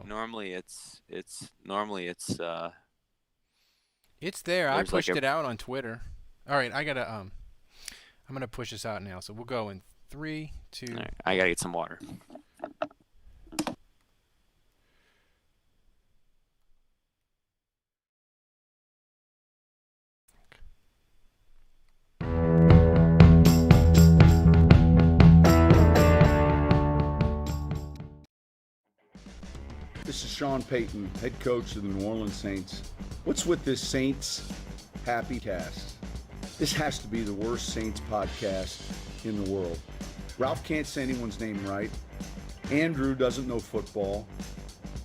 So normally it's it's there. I there's like pushed a it out on Twitter. All right, I'm gonna push this out now. So we'll go in three, all two, right, I gotta one. get some water. This is Sean Payton, head coach of the New Orleans Saints. What's with this Saints happy cast? This has to be the worst Saints podcast in the world. Ralph can't say anyone's name right. Andrew doesn't know football.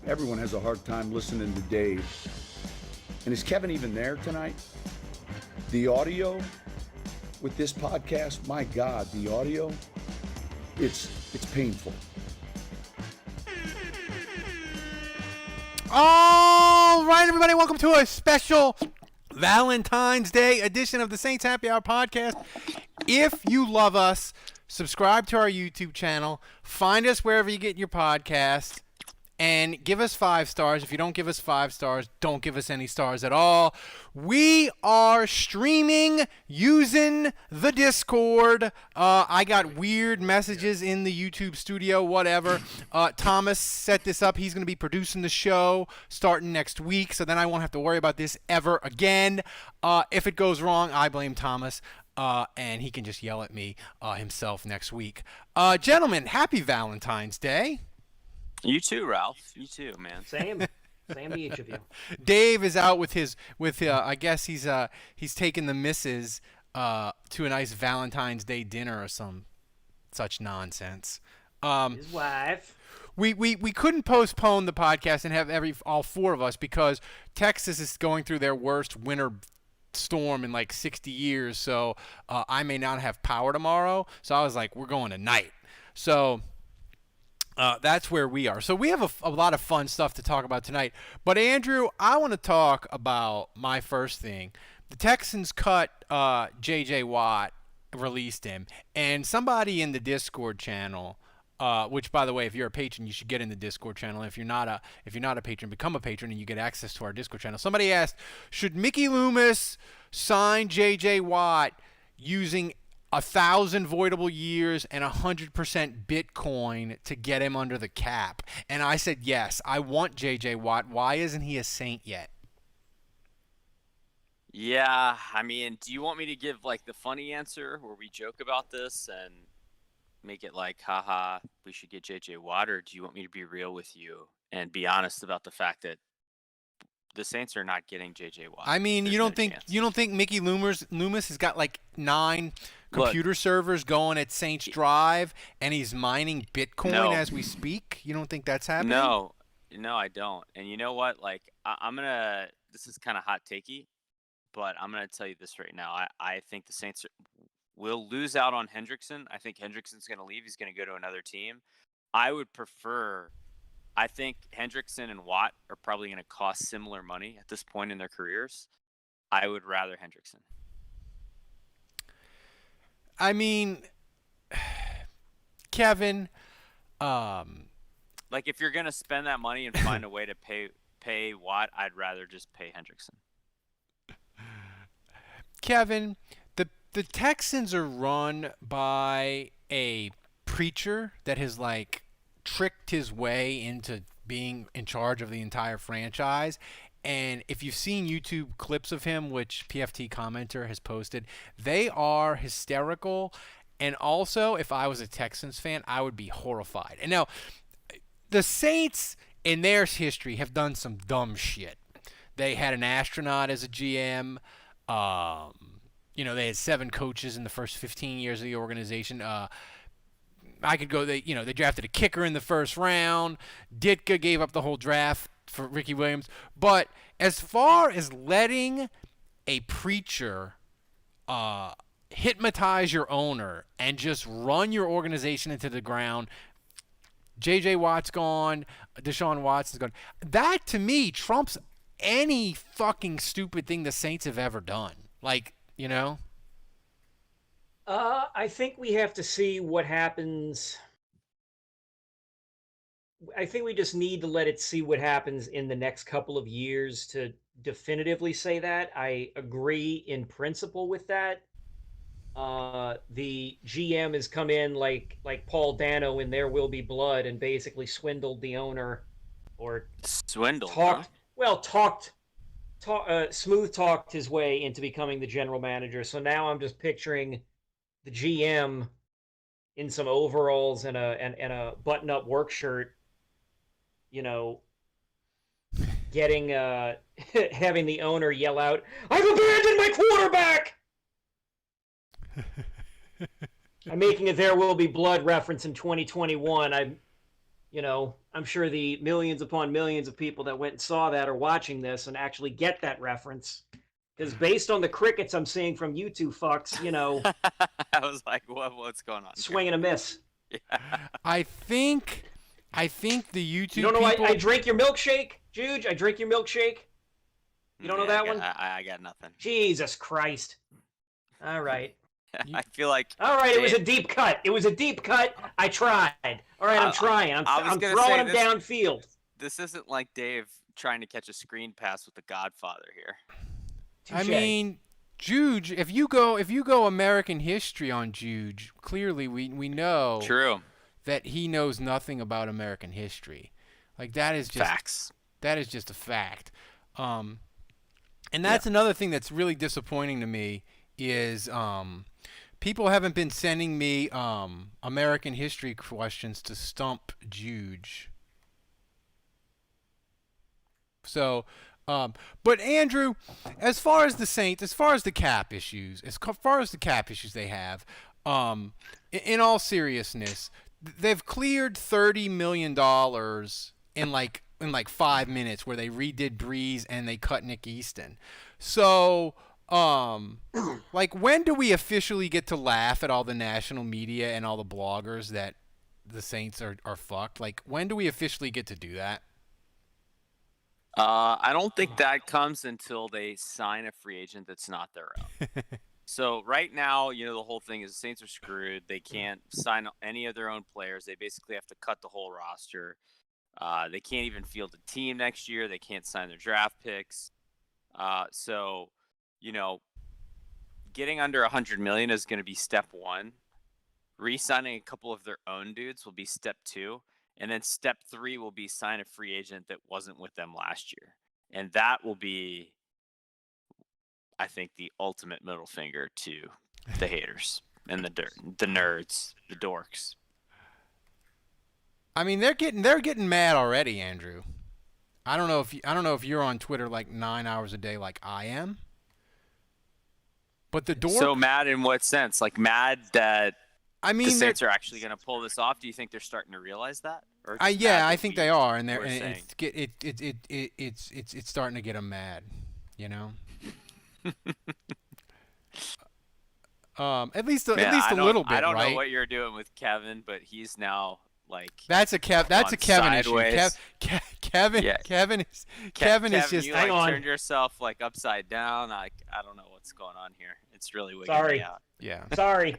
Everyone has a hard time listening to Dave. And is Kevin even there tonight? The audio with this podcast, my God, the audio, it's painful. All right, everybody, welcome to a special Valentine's Day edition of the Saints Happy Hour podcast. If you love us, subscribe to our YouTube channel, find us wherever you get your podcast, and give us 5 stars. If you don't give us 5 stars, don't give us any stars at all. We are streaming using the Discord. I got weird messages in the YouTube studio, whatever. Thomas set this up. He's going to be producing the show starting next week, so then I won't have to worry about this ever again. If it goes wrong, I blame Thomas. And he can just yell at me himself next week. Gentlemen, happy Valentine's Day. You too, Ralph. You too, man. Same to each of you. Dave is out with I guess he's taking the missus to a nice Valentine's Day dinner or some such nonsense. His wife. We couldn't postpone the podcast and have all 4 of us because Texas is going through their worst winter storm in like 60 years, so I may not have power tomorrow. So I was like, we're going tonight. So that's where we are. So we have a lot of fun stuff to talk about tonight. But Andrew, I want to talk about my first thing. The Texans cut J.J. Watt, released him, and somebody in the Discord channel, which by the way, if you're a patron, you should get in the Discord channel. If you're not a patron, become a patron and you get access to our Discord channel. Somebody asked, should Mickey Loomis sign J.J. Watt using 1,000 voidable years and 100% Bitcoin to get him under the cap? And I said, yes, I want J.J. Watt. Why isn't he a Saint yet? Yeah, I mean, do you want me to give like the funny answer where we joke about this and make it like, haha, we should get J.J. Watt, or do you want me to be real with you and be honest about the fact that the Saints are not getting J.J. Watt? I mean, There's you no don't think chance. Mickey Loomis has got like 9 Look, computer servers going at Saints Drive and he's mining Bitcoin no, as we speak? You don't think that's happening? no, I don't. And you know what? Like, I'm gonna. This is kind of hot takey, but I'm gonna tell you this right now. I think the Saints will lose out on Hendrickson. I think Hendrickson's gonna leave. He's gonna go to another team. I would prefer. I think Hendrickson and Watt are probably going to cost similar money at this point in their careers. I would rather Hendrickson. I mean, Kevin, like if you're going to spend that money and find a way to pay Watt, I'd rather just pay Hendrickson. Kevin, the Texans are run by a preacher that has like tricked his way into being in charge of the entire franchise. And if you've seen YouTube clips of him, which PFT commenter has posted, they are hysterical. And also, if I was a Texans fan, I would be horrified. And now, the Saints in their history have done some dumb shit. They had an astronaut as a GM. They had 7 coaches in the first 15 years of the organization. I could go. They drafted a kicker in the first round. Ditka gave up the whole draft for Ricky Williams. But as far as letting a preacher hypnotize your owner and just run your organization into the ground, J.J. Watt's gone, Deshaun Watson's gone. That to me trumps any fucking stupid thing the Saints have ever done. Like, you know. I think we have to see what happens I think we just need to let it see what happens in the next couple of years to definitively say that. I agree in principle with that. The GM has come in like Paul Dano in There Will Be Blood and basically swindled the owner, or Swindled, talked huh? well smooth talked his way into becoming the general manager. So now I'm just picturing the GM in some overalls and a button up work shirt, you know, getting having the owner yell out, "I've abandoned my quarterback!" I'm making a There Will Be Blood reference in 2021. I'm sure the millions upon millions of people that went and saw that are watching this and actually get that reference. Because based on the crickets I'm seeing from you two fucks, I was like, what's going on? swing and a miss. Yeah. I think the YouTube You don't know people. I drink your milkshake, Juge? I drink your milkshake? You don't know that one? I got nothing. Jesus Christ. All right. I feel like. All right, it was a deep cut. I tried. All right, I'm trying. I'm throwing him downfield. This isn't like Dave trying to catch a screen pass with the Godfather here. Touché. I mean, Juge, if you go American history on Juge, clearly we know True. that he knows nothing about American history. Like that is just Facts. That is just a fact. And that's another thing that's really disappointing to me is people haven't been sending me American history questions to stump Juge. So, but Andrew, as far as the Saints, as far as the cap issues they have, in all seriousness, they've cleared $30 million in like 5 minutes where they redid Brees and they cut Nick Easton. So, like when do we officially get to laugh at all the national media and all the bloggers that the Saints are fucked? Like when do we officially get to do that? I don't think that comes until they sign a free agent that's not their own. So right now, the whole thing is the Saints are screwed. They can't sign any of their own players. They basically have to cut the whole roster. They can't even field a team next year. They can't sign their draft picks. So, getting under $100 million is going to be step one. Re-signing a couple of their own dudes will be step two. And then step three will be sign a free agent that wasn't with them last year. And that will be, I think, the ultimate middle finger to the haters and the nerds, the dorks. I mean, they're getting mad already, Andrew. I don't know if you're on Twitter like 9 hours a day like I am. But the dorks. So mad in what sense? Like mad that the Saints are actually going to pull this off? Do you think they're starting to realize that? Or I think they are, and it's starting to get them mad, at least a little bit, I don't right? know what you're doing with Kevin, but he's now like that's a Kevin sideways. issue. Kevin is just you hang on. turned yourself like upside down. I don't know what's going on here. It's really wigging me out. Yeah. Sorry.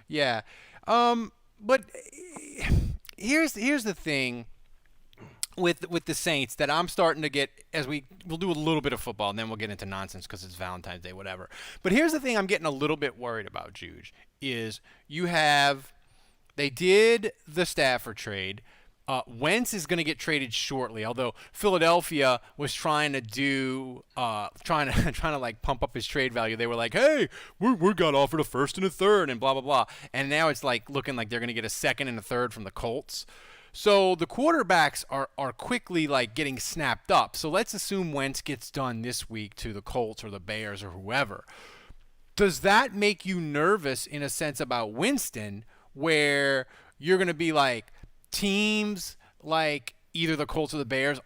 Yeah. But here's the thing with the Saints that I'm starting to get we'll do a little bit of football and then we'll get into nonsense because it's Valentine's Day, whatever. But here's the thing I'm getting a little bit worried about, Juge, is they did the Stafford trade. Wentz is going to get traded shortly, although Philadelphia was trying to like pump up his trade value. They were like, "Hey, we got offered a first and a third and blah blah blah," and now it's like looking like they're going to get a second and a third from the Colts. So the quarterbacks are quickly like getting snapped up. So let's assume Wentz gets done this week to the Colts or the Bears or whoever. Does that make you nervous in a sense about Winston, where you're going to be like, teams like either the Colts or the Bears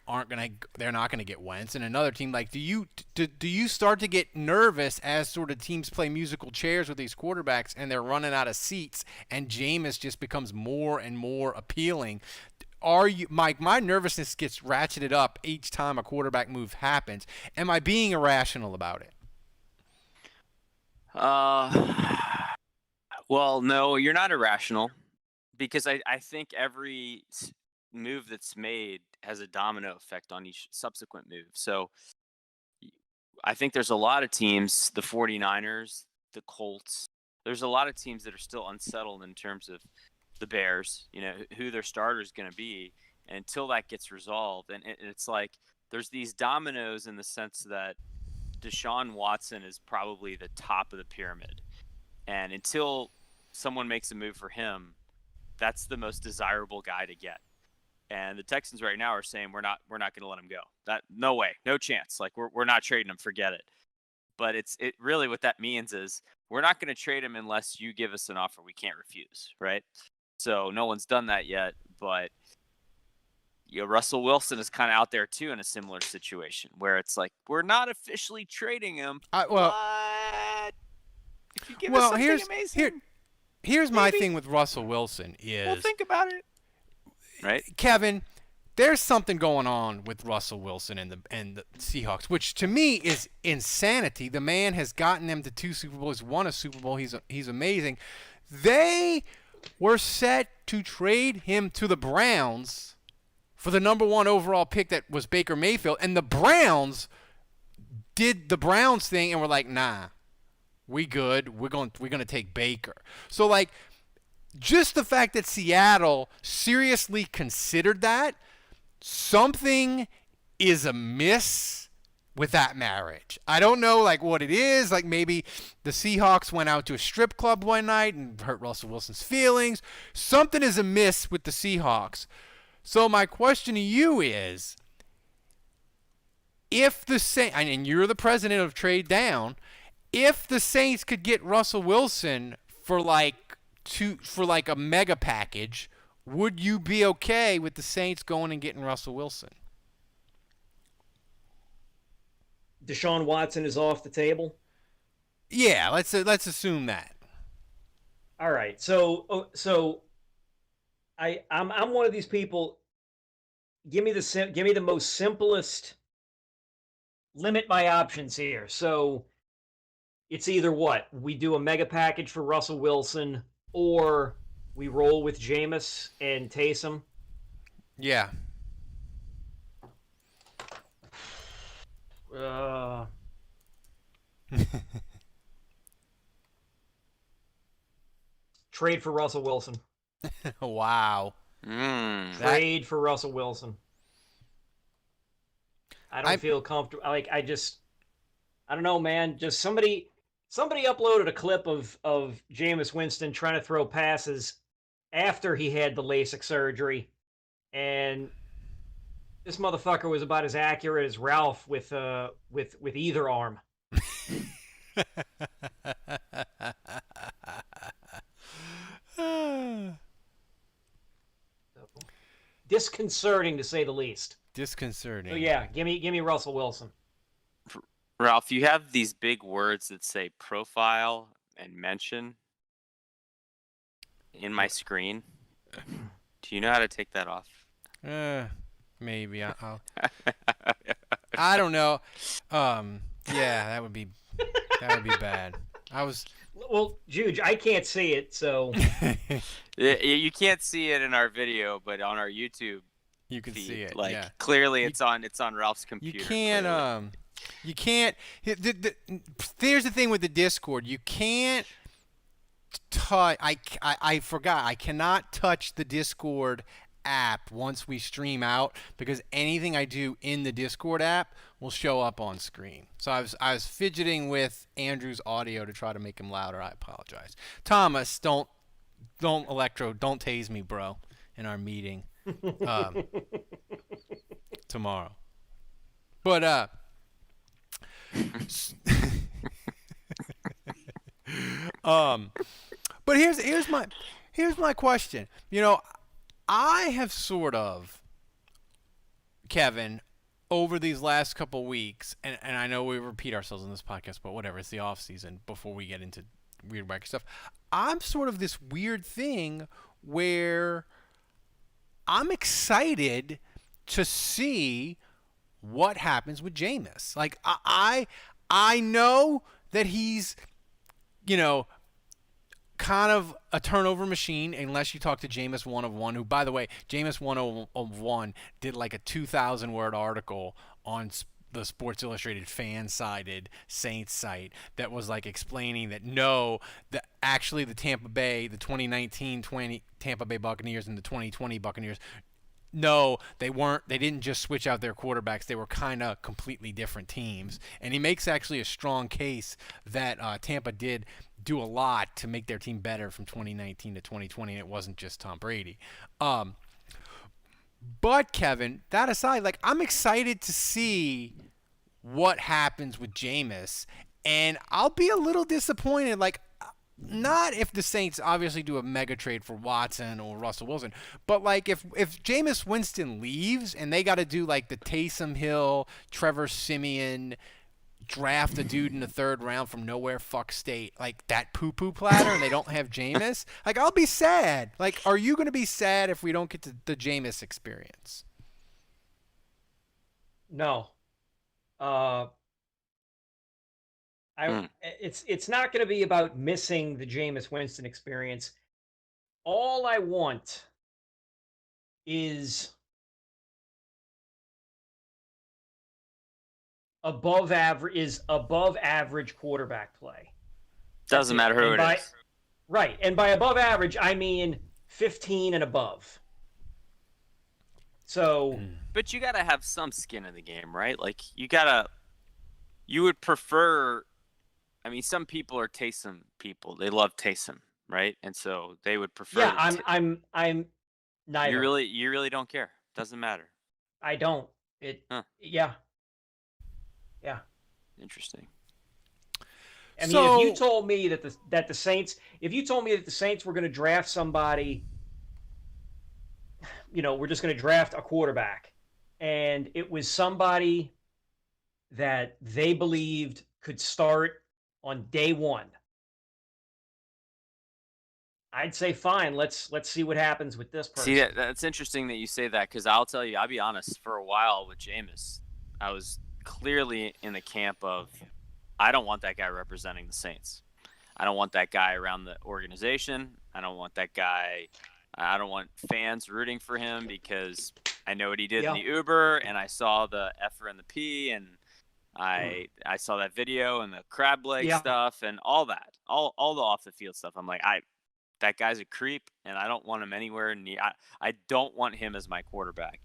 they're not gonna get Wentz, and another team like do you start to get nervous as sort of teams play musical chairs with these quarterbacks and they're running out of seats and Jameis just becomes more and more appealing? My nervousness gets ratcheted up each time a quarterback move happens. Am I being irrational about it? Well, no, you're not irrational. because I think every move that's made has a domino effect on each subsequent move. So I think there's a lot of teams, the 49ers, the Colts. There's a lot of teams that are still unsettled in terms of the Bears, who their starter is going to be, and until that gets resolved. And it's like there's these dominoes in the sense that Deshaun Watson is probably the top of the pyramid. And until someone makes a move for him, that's the most desirable guy to get. And the Texans right now are saying we're not going to let him go. That no way, no chance. Like we're not trading him. Forget it. But it really what that means is we're not going to trade him unless you give us an offer we can't refuse, right? So no one's done that yet. But Russell Wilson is kind of out there too in a similar situation where it's like we're not officially trading him. But if you give us something amazing, here's my thing with Russell Wilson is we'll think about it. Right, Kevin, there's something going on with Russell Wilson and the Seahawks, which to me is insanity. The man has gotten them to 2 Super Bowls, won a Super Bowl. He's amazing. They were set to trade him to the Browns for the number 1 overall pick that was Baker Mayfield, and the Browns did the Browns thing and were like, nah, we good. We're going to take Baker. So like. Just the fact that Seattle seriously considered that, something is amiss with that marriage. I don't know like what it is. Like maybe the Seahawks went out to a strip club one night and hurt Russell Wilson's feelings. Something is amiss with the Seahawks. So my question to you is, if the Saints, and you're the president of Trade Down, if the Saints could get Russell Wilson for a mega package, would you be okay with the Saints going and getting Russell Wilson? Deshaun Watson is off the table? Yeah, let's assume that. All right. So I'm one of these people. Give me the most simplest. Limit my options here. So it's either what? We do a mega package for Russell Wilson, or we roll with Jameis and Taysom. Yeah. Trade for Russell Wilson. Wow. Trade for Russell Wilson. I don't feel comfortable. Like I don't know, man. Just somebody uploaded a clip of Jameis Winston trying to throw passes after he had the LASIK surgery, and this motherfucker was about as accurate as Ralph with either arm. Disconcerting to say the least. Disconcerting. So yeah, give me Russell Wilson. Ralph, you have these big words that say profile and mention in my screen. Do you know how to take that off? Maybe I'll. I don't know. Yeah, that would be bad. Well, Juge, I can't see it, so you can't see it in our video, but on our YouTube, you can feed, see it. Like yeah. Clearly, it's on Ralph's computer. You can't. You can't. Here's the thing with the Discord. You can't touch. I forgot. I cannot touch the Discord app once we stream out, because anything I do in the Discord app will show up on screen. So I was fidgeting with Andrew's audio to try to make him louder. I apologize. Thomas, don't tase me, bro, in our meeting tomorrow. But but here's my question. I have sort of, Kevin, over these last couple weeks, and I know we repeat ourselves in this podcast, but whatever, it's the off season before we get into weird wacky stuff. I'm sort of this weird thing where I'm excited to see what happens with Jameis. Like I know that he's, kind of a turnover machine unless you talk to Jameis 101, who, by the way, Jameis 101 did like a 2,000-word article on the Sports Illustrated fan-sided Saints site that was like explaining that actually the 2019 Tampa Bay Buccaneers and the 2020 Buccaneers, no, they weren't. They didn't just switch out their quarterbacks. They were kind of completely different teams. And he makes actually a strong case that Tampa did do a lot to make their team better from 2019 to 2020, and it wasn't just Tom Brady. But, Kevin, that aside, like, I'm excited to see what happens with Jameis, and I'll be a little disappointed, like, not if the Saints obviously do a mega trade for Watson or Russell Wilson, but like if Jameis Winston leaves and they got to do like the Taysom Hill, Trevor Siemian, draft a dude in the 3rd round from nowhere, fuck state, like that poo-poo platter, and they don't have Jameis, like I'll be sad. Like, are you going to be sad if we don't get to the Jameis experience? No. It's not going to be about missing the Jameis Winston experience. All I want is above average quarterback play. Doesn't matter who it is. Right. And by above average, I mean 15 and above. So, but you got to have some skin in the game, right? Like you would prefer. I mean, some people are Taysom people. They love Taysom, right? And so they would prefer. Yeah, I'm neither. You really don't care. Doesn't matter. I don't. Yeah. Interesting. I mean, if you told me that the Saints were going to draft somebody, we're just going to draft a quarterback, and it was somebody that they believed could start on day one, I'd say fine. Let's see what happens with this person. See, that's interesting that you say that, because I'll tell you, I'll be honest. For a while with Jameis, I was clearly in the camp of, I don't want that guy representing the Saints. I don't want that guy around the organization. I don't want fans rooting for him, because I know what he did in the Uber, and I saw the F and the P, and I saw that video and the crab leg stuff and all that, all the off the field stuff. I'm like, that guy's a creep, and I don't want him anywhere near. I don't want him as my quarterback.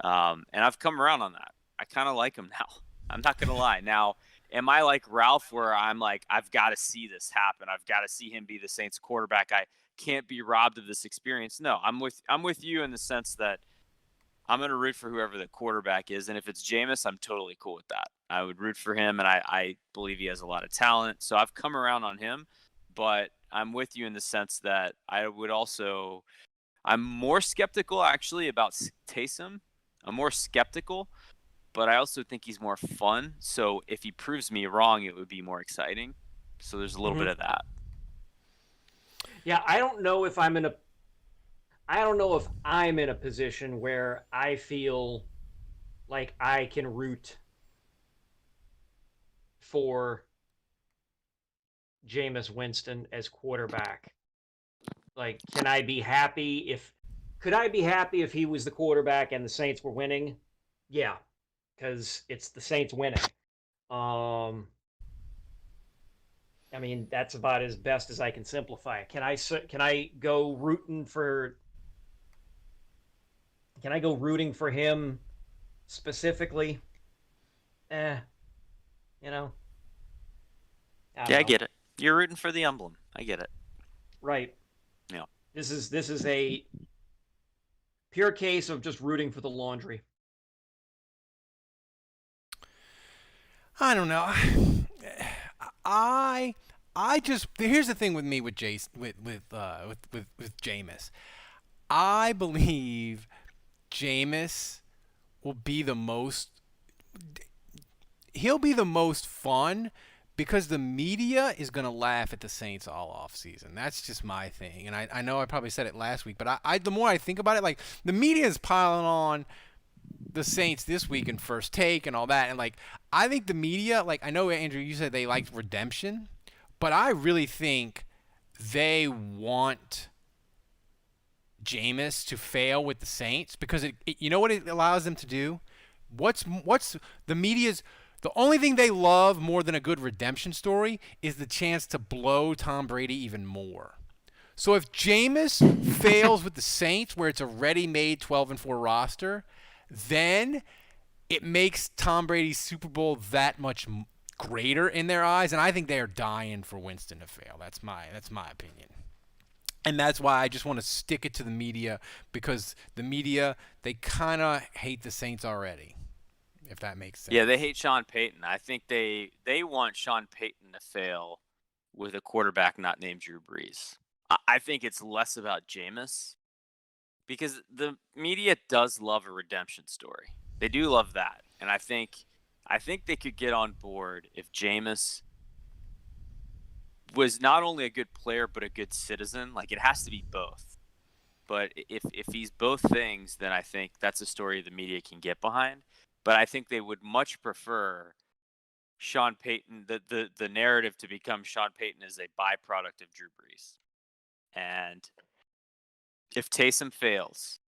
And I've come around on that. I kind of like him now. I'm not gonna lie. Now, am I like Ralph, where I'm like, I've got to see this happen. I've got to see him be the Saints quarterback. I can't be robbed of this experience. No, I'm with you in the sense that I'm going to root for whoever the quarterback is. And if it's Jameis, I'm totally cool with that. I would root for him, and I believe he has a lot of talent. So I've come around on him, but I'm with you in the sense that I'm more skeptical actually about Taysom. I'm more skeptical, but I also think he's more fun. So if he proves me wrong, it would be more exciting. So there's a little bit of that. Yeah, I don't know if I'm in a position where I feel like I can root for Jameis Winston as quarterback. Like, could I be happy if he was the quarterback and the Saints were winning? Yeah, because it's the Saints winning. I mean, that's about as best as I can simplify it. Can I go rooting for him specifically? I get it. You're rooting for the emblem. I get it. Right. Yeah. This is a pure case of just rooting for the laundry. I don't know. I just, here's the thing with me with Jameis. I believe Jameis will be the most. He'll be the most fun because the media is going to laugh at the Saints all off season. That's just my thing. And I know I probably said it last week, but the more I think about it, like, the media is piling on the Saints this week in First Take and all that. And, like, I think the media, like, I know, Andrew, you said they liked redemption, but I really think they want Jameis to fail with the Saints because you know what it allows them to do? What's the media's the only thing they love more than a good redemption story is the chance to blow Tom Brady even more. So if Jameis fails with the Saints, where it's a ready-made 12-4 roster, then it makes Tom Brady's Super Bowl that much greater in their eyes, and I think they are dying for Winston to fail. That's my opinion. And that's why I just want to stick it to the media, because the media, they kind of hate the Saints already, if that makes sense. Yeah, they hate Sean Payton. I think they want Sean Payton to fail with a quarterback not named Drew Brees. I think it's less about Jameis, because the media does love a redemption story. They do love that. And I think they could get on board if Jameis was not only a good player but a good citizen. Like, it has to be both. But if he's both things, then I think that's a story the media can get behind. But I think they would much prefer Sean Payton, the narrative to become Sean Payton is a byproduct of Drew Brees. And if Taysom fails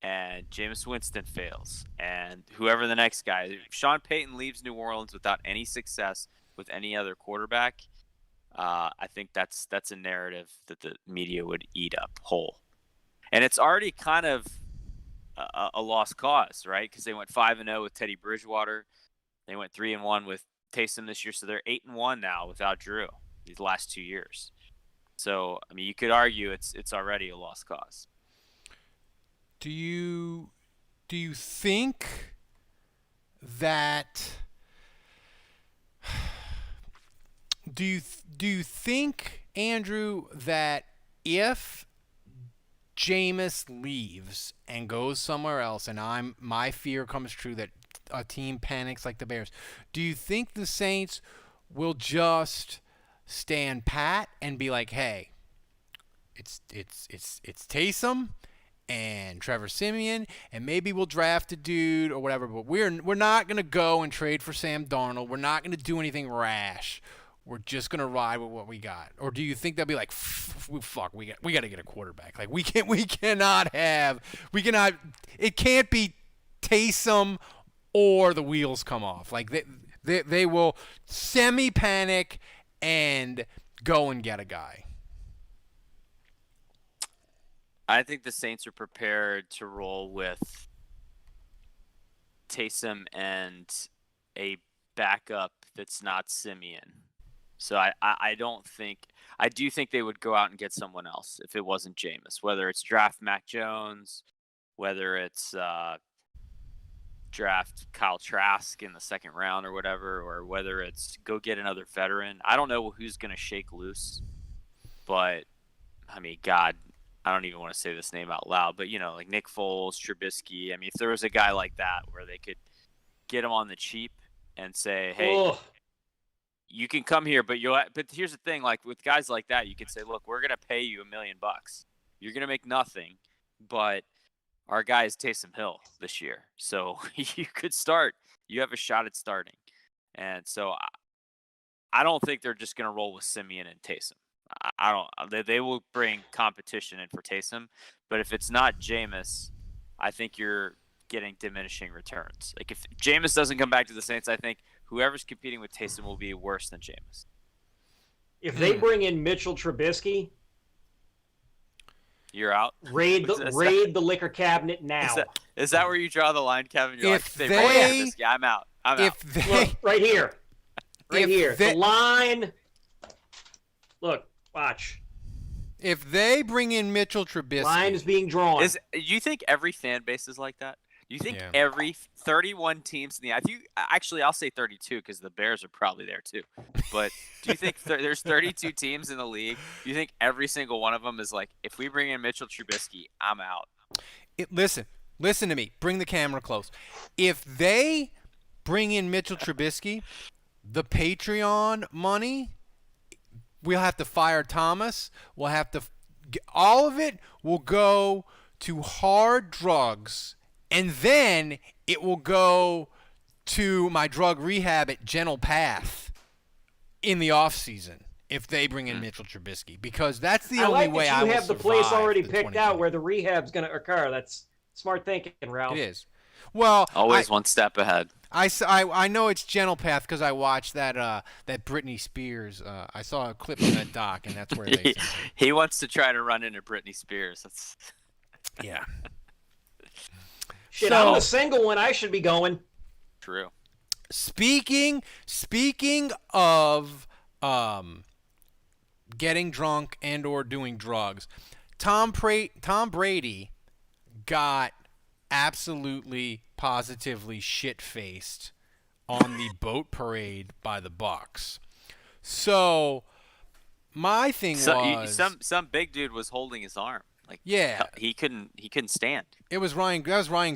and Jameis Winston fails and whoever the next guy, if Sean Payton leaves New Orleans without any success with any other quarterback, I think that's a narrative that the media would eat up whole. And it's already kind of a lost cause, right? Because they went 5-0 with Teddy Bridgewater. They went 3-1 with Taysom this year, so they're 8-1 now without Drew these last 2 years. So, I mean, you could argue it's already a lost cause. Do you think that do you think, Andrew, that if Jameis leaves and goes somewhere else, and my fear comes true that a team panics like the Bears, do you think the Saints will just stand pat and be like, hey, it's Taysom and Trevor Siemian, and maybe we'll draft a dude or whatever, but we're not gonna go and trade for Sam Darnold. We're not gonna do anything rash. We're just gonna ride with what we got? Or do you think they'll be like, fuck, we got to get a quarterback? Like, it can't be Taysom or the wheels come off. Like, they will semi-panic and go and get a guy. I think the Saints are prepared to roll with Taysom and a backup that's not Simeon. So I do think they would go out and get someone else if it wasn't Jameis, whether it's draft Mac Jones, whether it's draft Kyle Trask in the second round or whatever, or whether it's go get another veteran. I don't know who's going to shake loose, but I mean, God, I don't even want to say this name out loud, but, you know, like Nick Foles, Trubisky. I mean, if there was a guy like that where they could get him on the cheap and say, hey, you can come here, but here's the thing, like with guys like that, you can say, look, we're going to pay you $1 million. You're going to make nothing, but our guy is Taysom Hill this year. So you could start. You have a shot at starting. And so I don't think they're just going to roll with Simeon and Taysom. I don't. They will bring competition in for Taysom, but if it's not Jameis, I think you're getting diminishing returns. Like, if Jameis doesn't come back to the Saints, I think whoever's competing with Taysom will be worse than Jameis. If they bring in Mitchell Trubisky, you're out. Raid the liquor cabinet now. Is that where you draw the line, Kevin? You're if like, they, I'm out. Look, right here. Right here. The line. Look, watch. If they bring in Mitchell Trubisky, line is being drawn. Do you think every fan base is like that? Do you think every 31 teams in the actually I'll say 32 because the Bears are probably there too. But do you think there's 32 teams in the league? Do you think every single one of them is like, if we bring in Mitchell Trubisky, I'm out? Listen to me. Bring the camera close. If they bring in Mitchell Trubisky, the Patreon money, we'll have to fire Thomas. We'll have to all of it will go to hard drugs. And then it will go to my drug rehab at Gentle Path in the off season. if they bring in Mitchell Trubisky, because that's the I only like way that I you will have the place survive already the picked out 2020. where the rehab's going to occur. That's smart thinking, Ralph. It is. Well, Always one step ahead. I know it's Gentle Path because I watched that Britney Spears. I saw a clip of that doc, and that's where they sent it. He wants to try to run into Britney Spears. That's Yeah. Shit, So- I'm the single one. I should be going. true. Speaking of getting drunk and or doing drugs, Tom Brady got absolutely positively shit-faced on the boat parade by the Bucks. So my thing was Some big dude was holding his arm. Like, Yeah. he couldn't stand. it was Ryan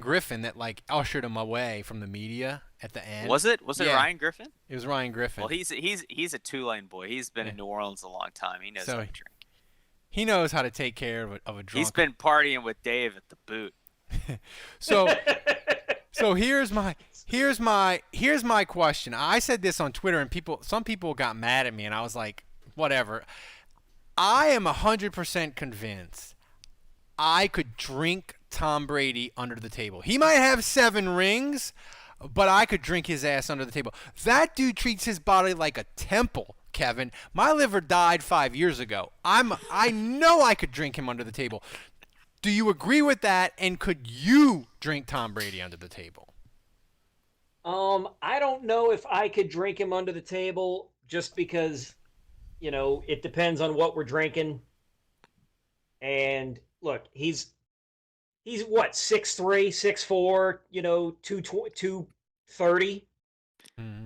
Griffin that like ushered him away from the media at the end. Was it Yeah. Ryan Griffin? It was Ryan Griffin. Well, he's a Tulane boy. He's been in New Orleans a long time. He knows So how to drink. He knows how to take care of a drunk. He's been partying with Dave at the boot. So here's my question. I said this on Twitter, and some people got mad at me, and I was like, whatever. I am 100% convinced I could drink Tom Brady under the table. He might have 7 rings, but I could drink his ass under the table. That dude treats his body like a temple, Kevin. My liver died 5 years ago. I know I could drink him under the table. Do you agree with that? And could you drink Tom Brady under the table? I don't know if I could drink him under the table just because, it depends on what we're drinking. And look, he's what, 6'3", 6'4", 230.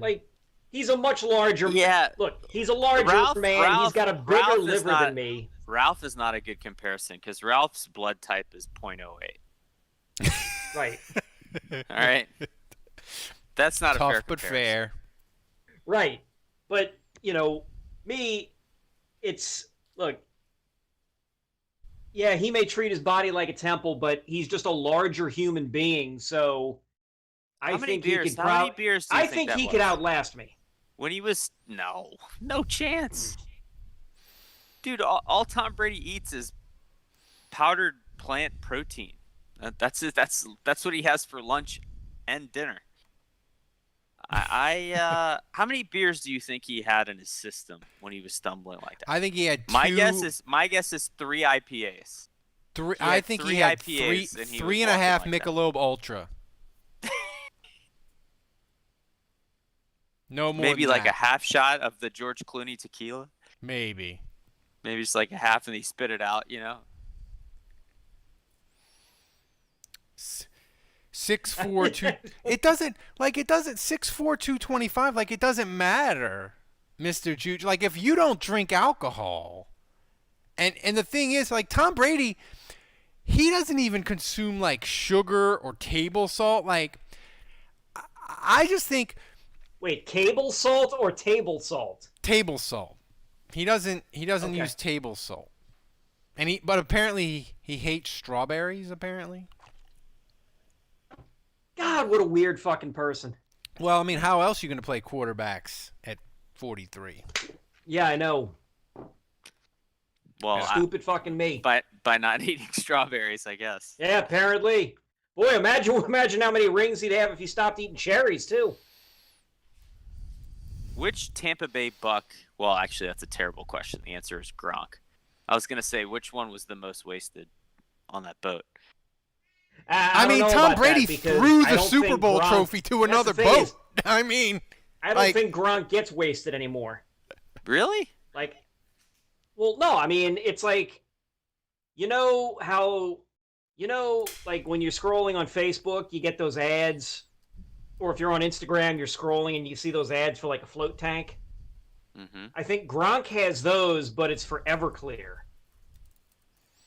Like, he's a much larger Look, he's a larger man. He's got a bigger liver than me. Ralph is not a good comparison because Ralph's blood type is .08. Right. All right. That's not Tough a fair but comparison. fair. Right. But, me, it's, look, yeah, he may treat his body like a temple, but he's just a larger human being, so I think he could How many beers do you I think think he that could was? outlast me. When he was no chance. Dude, all Tom Brady eats is powdered plant protein. That's it. That's what he has for lunch and dinner. How many beers do you think he had in his system when he was stumbling like that? I think he had 2. My guess is 3 IPAs. I think he had IPAs and he was 3.5 walking like that. Michelob Ultra. No more. Maybe than like that. a half shot of the George Clooney tequila. Maybe. Maybe just like a half and he spit it out, 6'4", 2. It doesn't 6'4", 225. Like, it doesn't matter, Mr. Juge. Like, if you don't drink alcohol, and the thing is, like, Tom Brady, he doesn't even consume like sugar or table salt. Like, I just think Wait, cable salt or table salt? table salt. He doesn't Okay. use table salt. But apparently he hates strawberries, apparently. God, what a weird fucking person. Well, I mean, how else are you going to play quarterbacks at 43? Yeah, I know. Well, Stupid fucking me. by not eating strawberries, I guess. Yeah, apparently. Boy, imagine how many rings he'd have if he stopped eating cherries, too. Which Tampa Bay Buck? Well, actually, that's a terrible question. The answer is Gronk. I was gonna say which one was the most wasted on that boat. I don't mean, know Tom about Brady that because threw I the don't Super think Bowl Gronk- trophy to that's the another thing boat. is, I mean, I don't think Gronk gets wasted anymore. Really? Like, well, no, I mean, it's like, how, like when you're scrolling on Facebook, you get those ads, or if you're on Instagram, you're scrolling and you see those ads for like a float tank. Mm-hmm. I think Gronk has those, but it's for Everclear.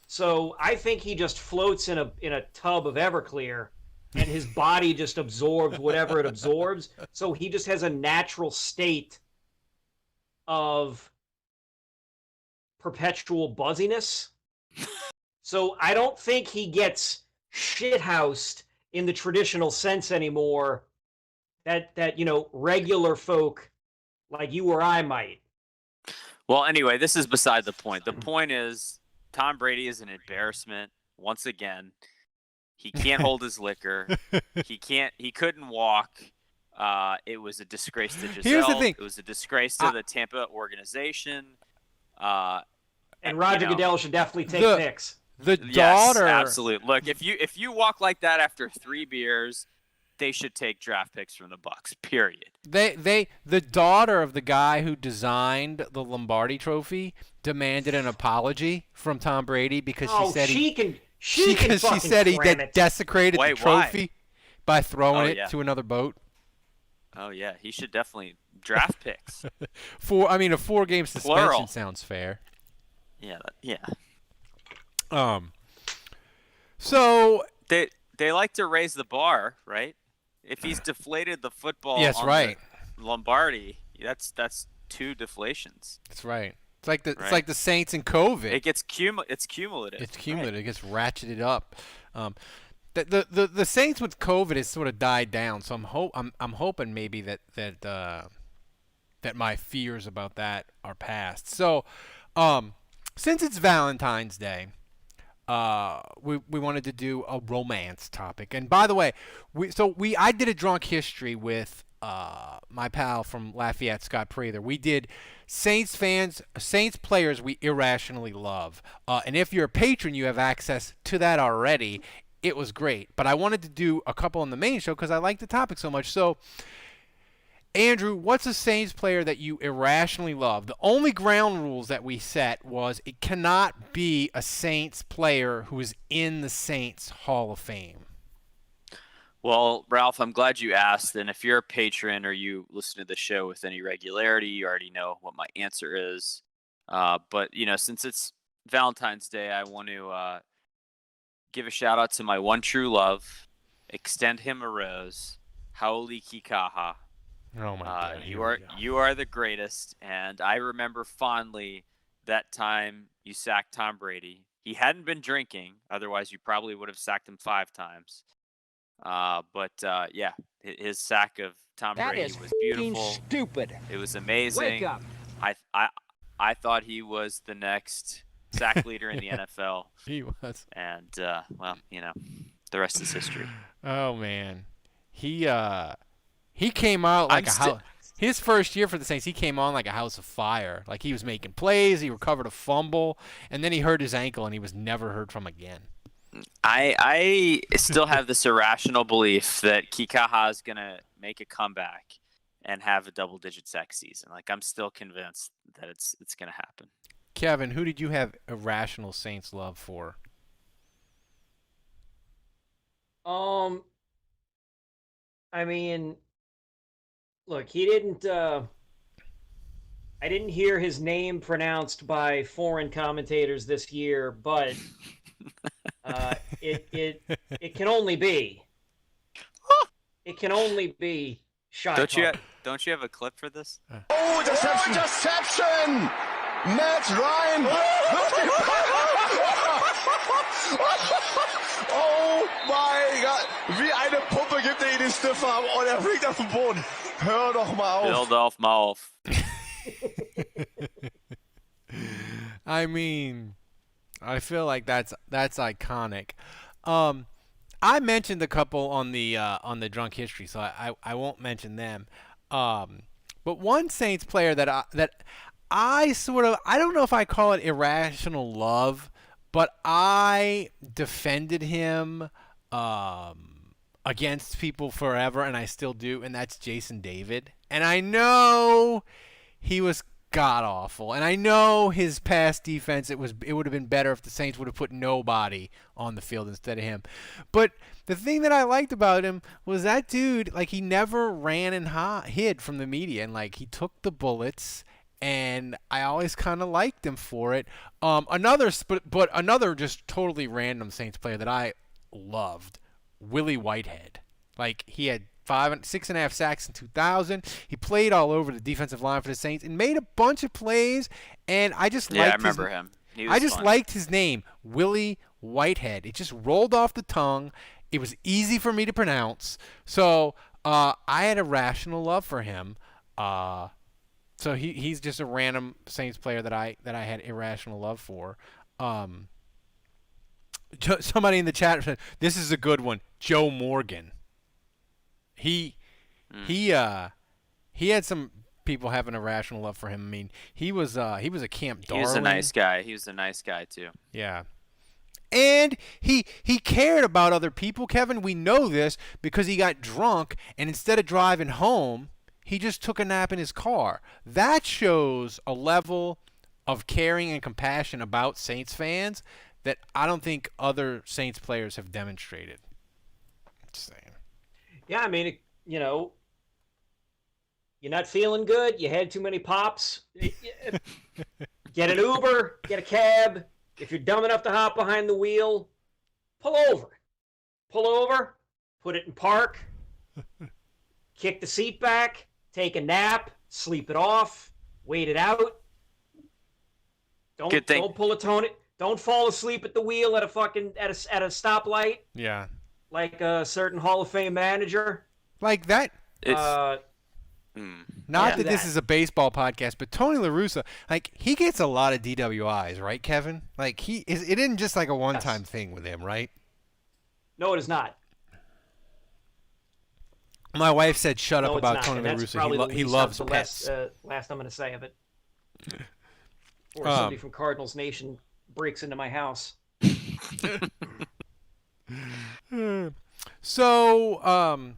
So I think he just floats in a tub of Everclear, and his body just absorbs whatever it absorbs. So he just has a natural state of perpetual buzziness. So I don't think he gets shithoused in the traditional sense anymore that regular folk like you or I might. Well, anyway, this is beside the point. The point is Tom Brady is an embarrassment once again. He can't hold his liquor. He couldn't walk. It was a disgrace to Giselle. Here's the thing. It was a disgrace to the Tampa organization. And Roger Goodell should definitely take picks. The yes, daughter, absolutely. Look, if you walk like that after 3 beers, they should take draft picks from the Bucs. Period. The daughter of the guy who designed the Lombardi Trophy demanded an apology from Tom Brady because she said he desecrated the trophy by throwing it to another boat. Oh yeah, he should definitely draft picks. A 4-game suspension Plural. sounds fair. Yeah. So they like to raise the bar, right? If he's deflated the football on the Lombardi, that's 2 deflations. That's right. It's like the Saints and COVID. It's cumulative. It's cumulative. Right. It gets ratcheted up. The Saints with COVID has sort of died down, so I'm hoping maybe that my fears about that are past. So, since it's Valentine's Day, we wanted to do a romance topic. And by the way, I did a drunk history with my pal from Lafayette, Scott Prather. We did Saints players we irrationally love. And if you're a patron, you have access to that already. It was great. But I wanted to do a couple on the main show because I like the topic so much. So, Andrew, what's a Saints player that you irrationally love? The only ground rules that we set was it cannot be a Saints player who is in the Saints Hall of Fame. Well, Ralph, I'm glad you asked. And if you're a patron or you listen to the show with any regularity, you already know what my answer is. But, since it's Valentine's Day, I want to give a shout out to my one true love, extend him a rose, Haoli Kikaha. Oh my God! You are the greatest, and I remember fondly that time you sacked Tom Brady. He hadn't been drinking, otherwise you probably would have sacked him 5 times. But his sack of Tom Brady was beautiful. Stupid. It was amazing. Wake up. I thought he was the next sack leader in the NFL. He was. And the rest is history. Oh man, he came out like a house. His first year for the Saints, he came on like a house of fire. Like he was making plays, he recovered a fumble, and then he hurt his ankle, and he was never heard from again. I still have this irrational belief that Kikaha is gonna make a comeback and have a double-digit sack season. Like I'm still convinced that it's gonna happen. Kevin, who did you have irrational Saints love for? Look, he didn't. I didn't hear his name pronounced by foreign commentators this year, but it can only be. It can only be Shy. Don't you have a clip for this? Oh, interception! Matt Ryan! Oh mein Gott! Wie eine Puppe gibt ihn den Stiffer ab und fliegt auf den Boden. Hör doch mal auf. Build off mouth. I feel like that's iconic. I mentioned a couple on the drunk history, so I won't mention them. But one Saints player that I don't know if I call it irrational love, but I defended him against people forever, and I still do, and that's Jason David. And I know he was god-awful, and I know his pass defense, it would have been better if the Saints would have put nobody on the field instead of him. But the thing that I liked about him was that dude, like, he never ran and hid from the media, and, like, he took the bullets, and I always kind of liked him for it. Another just totally random Saints player that I loved, Willie Whitehead. Like, he had 6.5 sacks in 2000. He played all over the defensive line for the Saints and made a bunch of plays. And I just liked I remember him. I just liked his name, Willie Whitehead. It just rolled off the tongue. It was easy for me to pronounce. So I had a rational love for him. So So he's just a random Saints player that I had irrational love for. Somebody in the chat said this is a good one. Joe Morgan. He had some people having irrational love for him. I mean, he was a camp darling. He was a nice guy. He was a nice guy too. Yeah. And he cared about other people, Kevin. We know this because he got drunk, and instead of driving home, he just took a nap in his car. That shows a level of caring and compassion about Saints fans that I don't think other Saints players have demonstrated. Just saying. Yeah, I mean, you're not feeling good. You had too many pops. Get an Uber, get a cab. If you're dumb enough to hop behind the wheel, pull over. Pull over, put it in park, kick the seat back, take a nap, sleep it off, wait it out. Don't pull a Tony. Don't fall asleep at the wheel at a stoplight. Yeah. Like a certain Hall of Fame manager. Like that. Not that this is a baseball podcast, but Tony La Russa, like, he gets a lot of DWIs, right, Kevin? Like, it isn't just like a one-time thing with him, right? No, it is not. My wife said shut up it's about not, Tony and La that's Russa. probably He loves pets. Last I'm going to say of it. Or somebody from Cardinals Nation breaks into my house. So,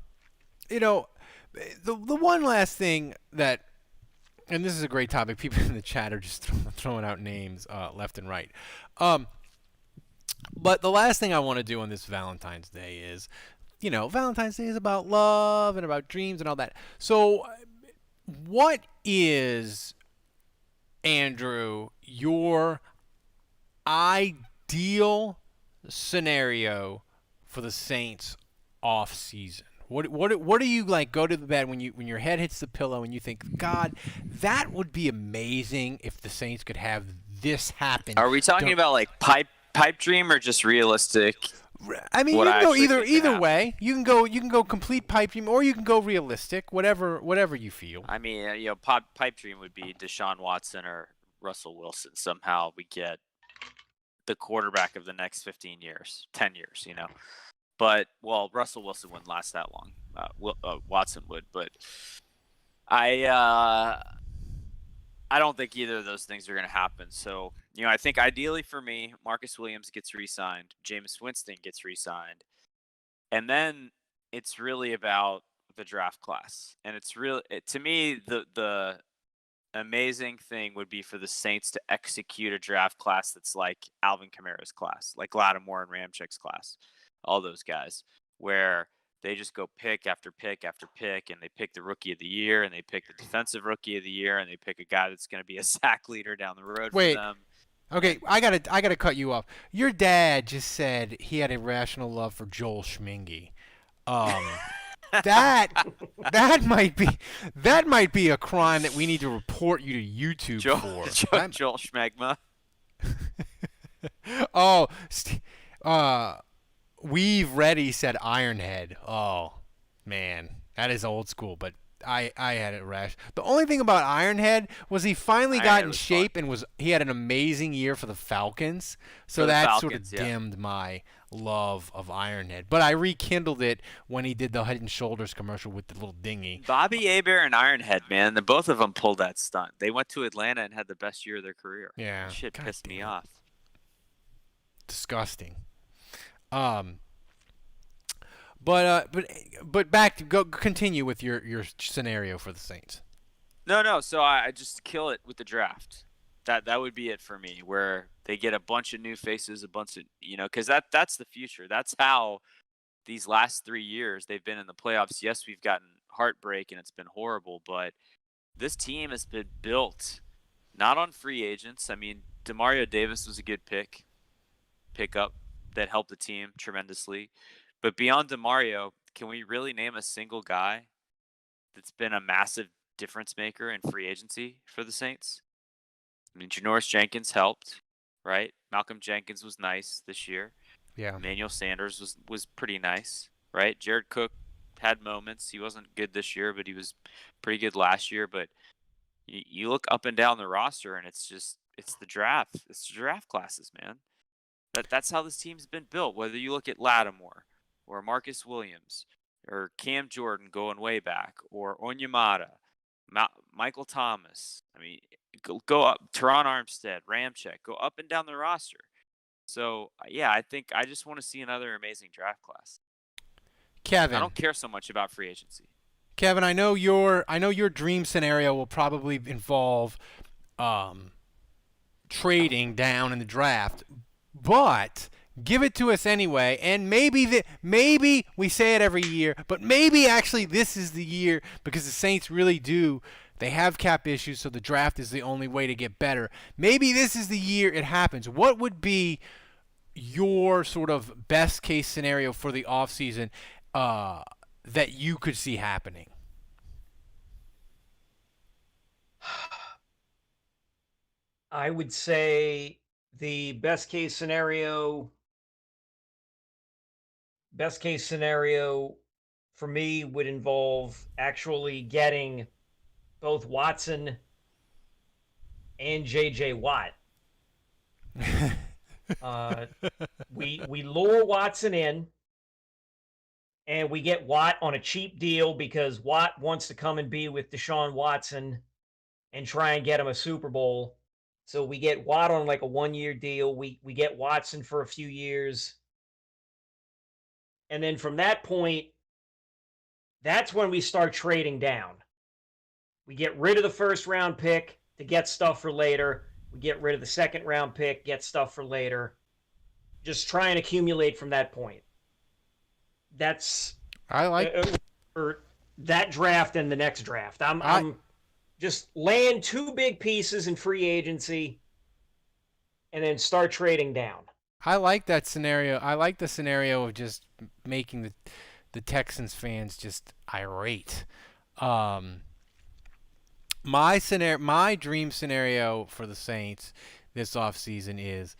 the one last thing that, and this is a great topic, people in the chat are just throwing out names left and right. But the last thing I want to do on this Valentine's Day is, Valentine's Day is about love and about dreams and all that. So what is, Andrew, your ideal scenario for the Saints off season? What do you like go to the bed when your head hits the pillow and you think, God, that would be amazing if the Saints could have this happen? Are we talking about like pipe dream or just realistic? I mean, you can go either way. You can go complete pipe dream, or you can go realistic. Whatever you feel. I mean, pipe dream would be Deshaun Watson or Russell Wilson. Somehow we get the quarterback of the next 15 years, 10 years, But, Russell Wilson wouldn't last that long. Watson would, but I don't think either of those things are going to happen. So, I think ideally for me, Marcus Williams gets re-signed, Jameis Winston gets re-signed, and then it's really about the draft class. And to me, the amazing thing would be for the Saints to execute a draft class that's like Alvin Kamara's class, like Lattimore and Ramchek's class, all those guys, where they just go pick after pick after pick, and they pick the rookie of the year, and they pick the defensive rookie of the year, and they pick a guy that's going to be a sack leader down the road for them. Okay, I gotta cut you off. Your dad just said he had irrational love for Joel Schmingy. That might be a crime that we need to report you to YouTube for. Joel Schmegma. We've ready said Ironhead. Oh man, that is old school. But I had it rash. The only thing about Ironhead was he finally got in shape and he had an amazing year for the Falcons. So that sort of dimmed my love of Ironhead. But I rekindled it when he did the Head and Shoulders commercial with the little dinghy. Bobby Hebert and Ironhead, man, both of them pulled that stunt. They went to Atlanta and had the best year of their career. Yeah, shit pissed me off. Disgusting. But back to continue with your scenario for the Saints. No. So I just kill it with the draft. That would be it for me, where they get a bunch of new faces, a bunch of because that's the future. That's how these last 3 years they've been in the playoffs. Yes, we've gotten heartbreak and it's been horrible, but this team has been built not on free agents. I mean, Demario Davis was a good pickup that helped the team tremendously. But beyond DeMario, can we really name a single guy that's been a massive difference maker in free agency for the Saints? I mean, Janoris Jenkins helped, right? Malcolm Jenkins was nice this year. Yeah. Emmanuel Sanders was pretty nice, right? Jared Cook had moments. He wasn't good this year, but he was pretty good last year. But You look up and down the roster, and it's the draft. It's the draft classes, man. That's how this team's been built. Whether you look at Lattimore or Marcus Williams or Cam Jordan going way back or Onyemata, Michael Thomas. I mean, go up. Teron Armstead, Ramczyk. Go up and down the roster. So yeah, I think I just want to see another amazing draft class. Kevin, I don't care so much about free agency. Kevin, I know your dream scenario will probably involve trading down in the draft, but give it to us anyway. And maybe we say it every year, but maybe actually this is the year because the Saints really do. They have cap issues, so the draft is the only way to get better. Maybe this is the year it happens. What would be your sort of best case scenario for the offseason that you could see happening? I would say the best case scenario for me would involve actually getting both Watson and J.J. Watt. We lure Watson in, and we get Watt on a cheap deal because Watt wants to come and be with Deshaun Watson and try and get him a Super Bowl. So we get Watt on like a 1-year deal. We get Watson for a few years. And then from that point, that's when we start trading down. We get rid of the first round pick to get stuff for later. We get rid of the second round pick, get stuff for later. Just try and accumulate from that point. That's I like for that draft and the next draft. I'm just laying 2 big pieces in free agency and then start trading down. I like that scenario. I like the scenario of just making the Texans fans just irate. My dream scenario for the Saints this offseason is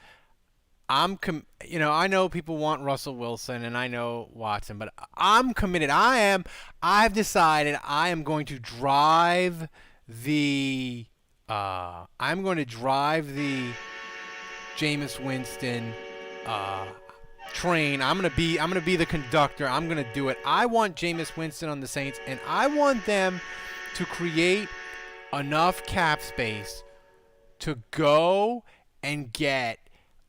I know people want Russell Wilson and I know Watson, but I'm committed. I've decided I am going to drive the Jameis Winston train. I'm gonna be the conductor. I'm gonna do it. I want Jameis Winston on the Saints, and I want them to create enough cap space to go and get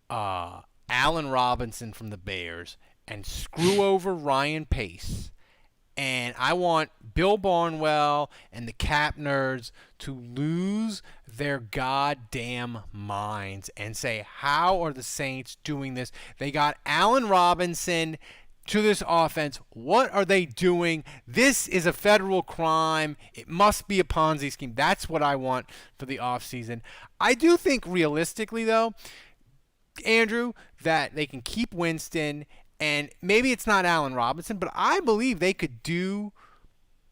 Allen Robinson from the Bears and screw over Ryan Pace. And I want Bill Barnwell and the cap nerds to lose their goddamn minds and say, how are the Saints doing this? They got Allen Robinson to this offense. What are they doing? This is a federal crime. It must be a Ponzi scheme. That's what I want for the offseason. I do think realistically, though, Andrew, that they can keep Winston. And maybe it's not Allen Robinson, but I believe they could do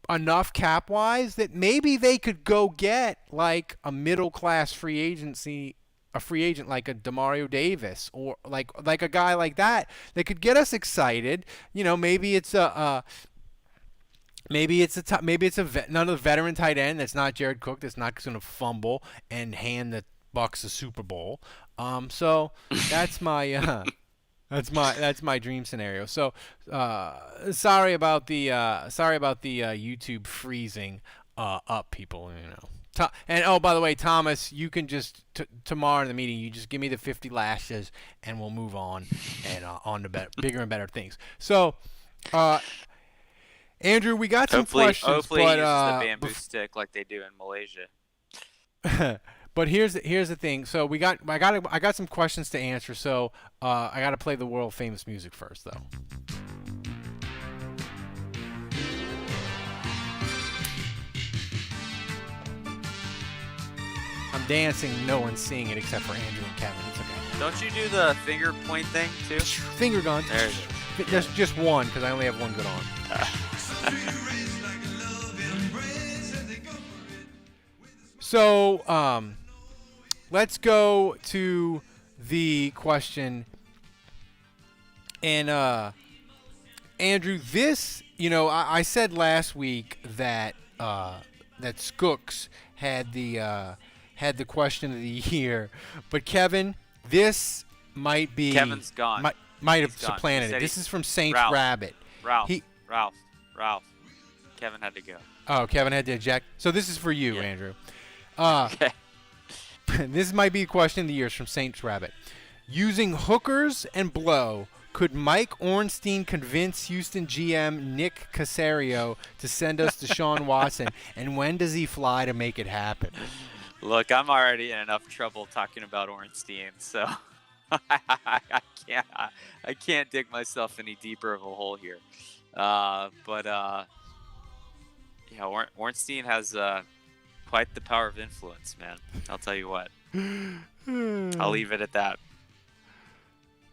enough cap-wise that maybe they could go get like a middle-class free agent like a Demario Davis or like a guy like that could get us excited. Maybe it's another veteran tight end that's not Jared Cook, that's not going to fumble and hand the Bucs a Super Bowl. So that's my. That's my dream scenario. So sorry about the YouTube freezing up, people. And oh, by the way, Thomas, you can just tomorrow in the meeting, you just give me the 50 lashes, and we'll move on and on to bigger and better things. So, Andrew, we got some questions. Hopefully, but, he uses the bamboo stick like they do in Malaysia. But here's the thing. So I got some questions to answer. So I got to play the world famous music first, though. I'm dancing. No one's seeing it except for Andrew and Kevin. It's okay. Don't you do the finger point thing too? Finger gun. There it is. Just one, because I only have one good on. So let's go to the question. And Andrew, this, I said last week that that Skooks had the question of the year, but Kevin, this might be Kevin's gone. Might have He's gone. supplanted He it. said This is from Saints Ralph. Rabbit. Ralph. Kevin had to go. Oh, Kevin had to eject. So this is for you, Yeah. Andrew. Okay. This might be a question of the year from Saints Rabbit. Using hookers and blow, could Mike Ornstein convince Houston GM Nick Caserio to send us Deshaun Watson? And when does he fly to make it happen? Look, I'm already in enough trouble talking about Ornstein, so I can't dig myself any deeper of a hole here. Yeah, Ornstein has quite the power of influence, man. I'll tell you what. I'll leave it at that.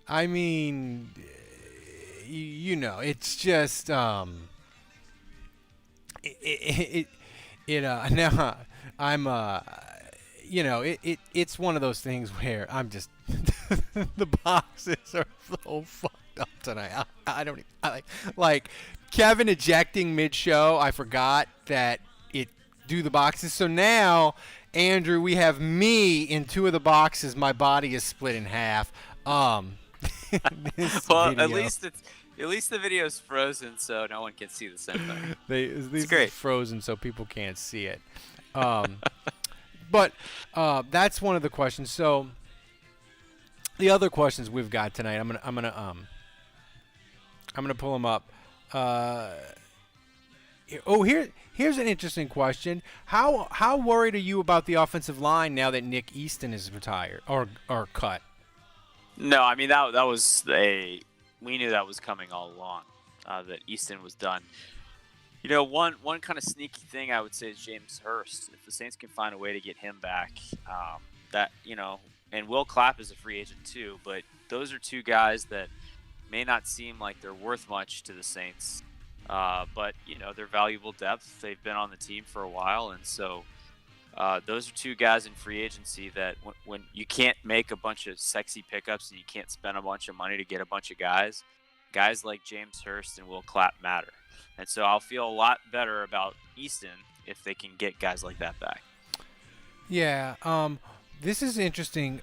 I mean, you know, it's just now I'm you know, it's one of those things where I'm just the boxes are so fucked up tonight. I don't even like Kevin ejecting mid-show. I forgot that it do the boxes. So now, Andrew, we have me in two of the boxes. My body is split in half. Well, at least the video's frozen, so no one can see the same thing. It's great. Frozen, so people can't see it. But that's one of the questions. So the other questions we've got tonight, I'm gonna pull them up. Here's an interesting question. How worried are you about the offensive line now that Nick Easton is retired or cut? No, I mean that was we knew that was coming all along, that Easton was done. You know, one kind of sneaky thing I would say is James Hurst. If the Saints can find a way to get him back, that, you know, and Will Clapp is a free agent too, but those are two guys that may not seem like they're worth much to the Saints, but you know, they're valuable depth. They've been on the team for a while, and so those are two guys in free agency that when you can't make a bunch of sexy pickups and you can't spend a bunch of money to get a bunch of guys like James Hurst and Will Clapp matter. And so I'll feel a lot better about Easton if they can get guys like that back. Yeah, this is interesting.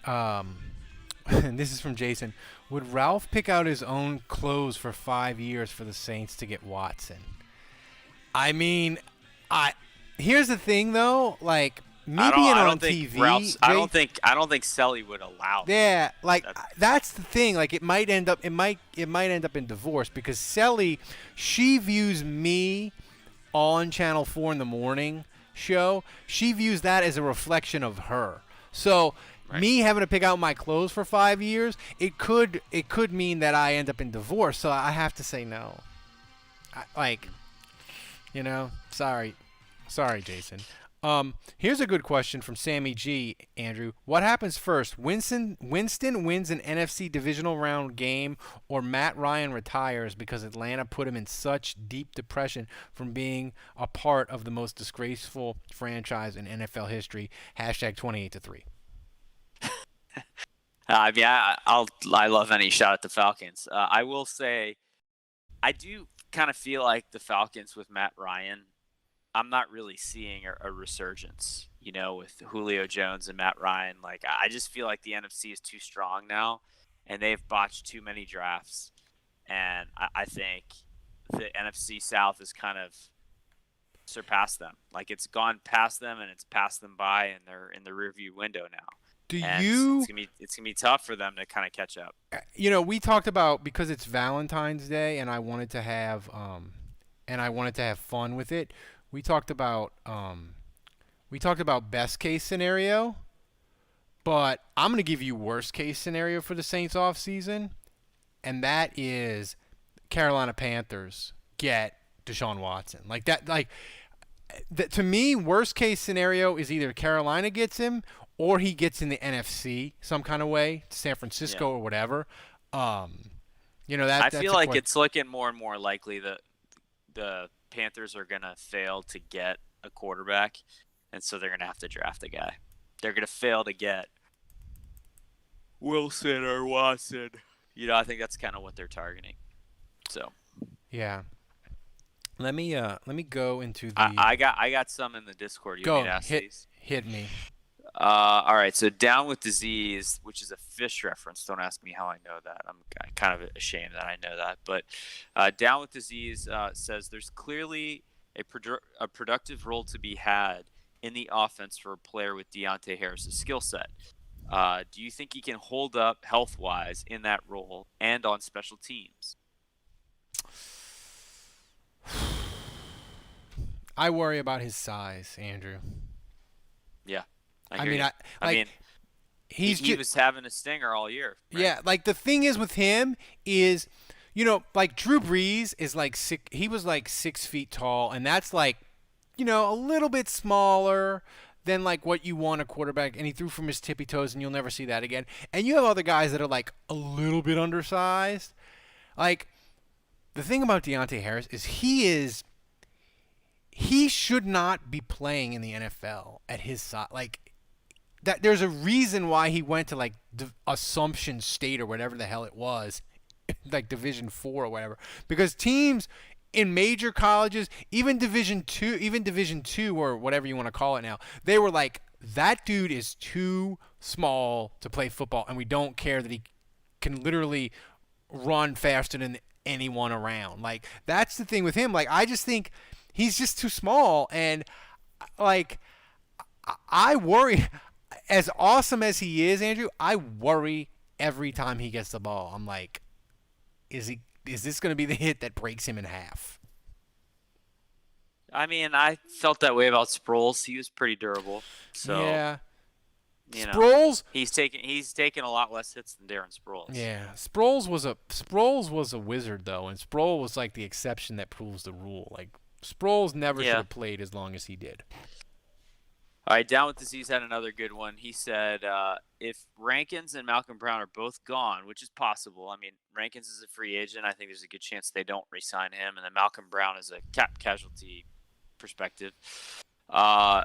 This is from Jason. Would Ralph pick out his own clothes for 5 years for the Saints to get Watson? I mean, here's the thing though, like me being on TV, I don't think Selly would allow. Yeah, like that's the thing. Like it might end up in divorce because Selly, she views me on Channel 4 in the morning show. She views that as a reflection of her. So me having to pick out my clothes for 5 years, it could mean that I end up in divorce. So I have to say no. Sorry, Jason. Here's a good question from Sammy G. Andrew, what happens first? Winston wins an NFC divisional round game, or Matt Ryan retires because Atlanta put him in such deep depression from being a part of the most disgraceful franchise in NFL history? Hashtag 28-3. I love any shot at the Falcons. I will say, I do kind of feel like the Falcons with Matt Ryan, I'm not really seeing a resurgence, you know, with Julio Jones and Matt Ryan. Like, I just feel like the NFC is too strong now, and they've botched too many drafts. And I think the NFC South has kind of surpassed them. Like, it's gone past them, and it's passed them by, and they're in the rearview window now. It's gonna be tough for them to kind of catch up. You know, we talked about, because it's Valentine's Day, and I wanted to have fun with it. We talked about best case scenario, but I'm gonna give you worst case scenario for the Saints off season, and that is Carolina Panthers get Deshaun Watson. Like that, to me, worst case scenario is either Carolina gets him or he gets in the NFC some kind of way, San Francisco or whatever. You know, I feel like it's looking more and more likely that the Panthers are going to fail to get a quarterback, and so they're going to have to draft a guy. They're going to fail to get Wilson or Watson. You know, I think that's kind of what they're targeting. So, yeah. Let me go into the I got some in the Discord. You want me to ask these? hit me. All right, so Down with Disease, which is a Fish reference. Don't ask me how I know that. I'm kind of ashamed that I know that. But Down with Disease says there's clearly a productive role to be had in the offense for a player with Deontay Harris's skill set. Do you think he can hold up health-wise in that role and on special teams? I worry about his size, Andrew. Yeah. I mean, he was having a stinger all year. Right? Yeah, like the thing is with him is, like Drew Brees is like he was like 6 feet tall, and that's like, a little bit smaller than like what you want a quarterback, and he threw from his tippy toes, and you'll never see that again. And you have other guys that are like a little bit undersized. Like, the thing about Deontay Harris is he should not be playing in the NFL at his size. Like, that there's a reason why he went to like Assumption State or whatever the hell it was, like Division 4 or whatever, because teams in major colleges, even Division 2 or whatever you want to call it now, they were like, that dude is too small to play football, and we don't care that he can literally run faster than anyone around. Like, that's the thing with him. Like, I just think he's just too small, and like, I worry. As awesome as he is, Andrew, I worry every time he gets the ball. I'm like, is this going to be the hit that breaks him in half? I mean, I felt that way about Sproles. He was pretty durable. So yeah, Sproles, he's taken a lot less hits than Darren Sproles. Yeah, Sproles was a wizard though, and Sproles was like the exception that proves the rule. Like, Sproles never should have played as long as he did. All right, Down with Disease had another good one. He said, if Rankins and Malcolm Brown are both gone, which is possible. I mean, Rankins is a free agent. I think there's a good chance they don't re-sign him. And then Malcolm Brown is a cap casualty perspective. How